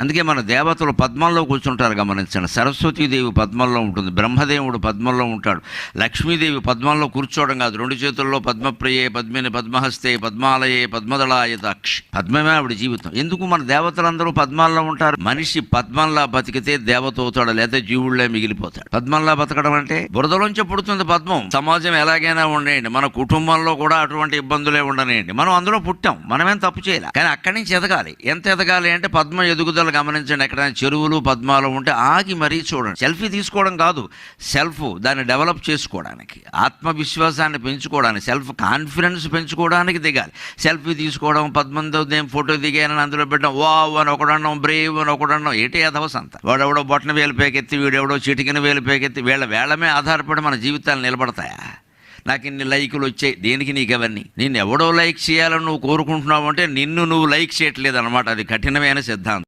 అందుకే మన దేవతలు పద్మంలో కూర్చుంటారు, గమనించండి. సరస్వతీదేవి పద్మంలో ఉంటుంది, బ్రహ్మదేవుడు పద్మంలో ఉంటాడు, లక్ష్మీదేవి పద్మంలో కూర్చోవడం కాదు, 2 చేతుల్లో పద్మప్రియే పద్మిని పద్మహస్తే పద్మాలయే పద్మదళాయతాక్షి, పద్మమే ఆవిడ జీవితం. ఎందుకు మన దేవతలందరూ పద్మాల్లో ఉంటారు? మనిషి పద్మంలా బతికితే దేవత అవుతాడు, లేదా జీవుళ్లే మిగిలిపోతాడు. పద్మంలా బతకడం అంటే బురదలోంచి పుడుతుంది పద్మం. సమాజం ఎలాగైనా ఉండేయండి, మన కుటుంబంలో కూడా అటువంటి ఇబ్బందులే ఉండనేయండి, మనం అందులో పుట్టాం, మనమేం తప్పు చేయాలి. కానీ అక్కడి నుంచి ఎదగాలి. ఎంత ఎదగాలి అంటే పద్మ ఎదుగుదల గమనించండి. ఎక్కడైనా చెరువులు పద్మాలు ఉంటే ఆగి మరీ చూడండి. సెల్ఫీ తీసుకోవడం కాదు, దాన్ని డెవలప్ చేసుకోవడానికి, ఆత్మవిశ్వాసాన్ని పెంచుకోవడానికి, సెల్ఫ్ కాన్ఫిడెన్స్ పెంచుకోవడానికి దిగాలి. సెల్ఫీ తీసుకోవడం, పద్మంతో నేను ఫోటో దిగానని అందులో పెట్టడం, వావ్ అని ఒకడన్నాం, బ్రేవ్ అని ఒకడన్నాం, ఏటి అధవసంత. వాడెవడో బొట్టన వేలు పేకెత్తి, వీడెవడో చిటికిన వేలు పేకెత్తి, వేళమే ఆధారపడి మన జీవితాలు నిలబడతాయా? నాకు ఇన్ని లైకులు వచ్చాయి, దేనికి నీకు అవన్నీ? నిన్ను ఎవడో లైక్ చేయాలని నువ్వు కోరుకుంటున్నావు అంటే నిన్ను నువ్వు లైక్ చేయట్లేదు అనమాట. అది కఠినమైన సిద్ధాంతం.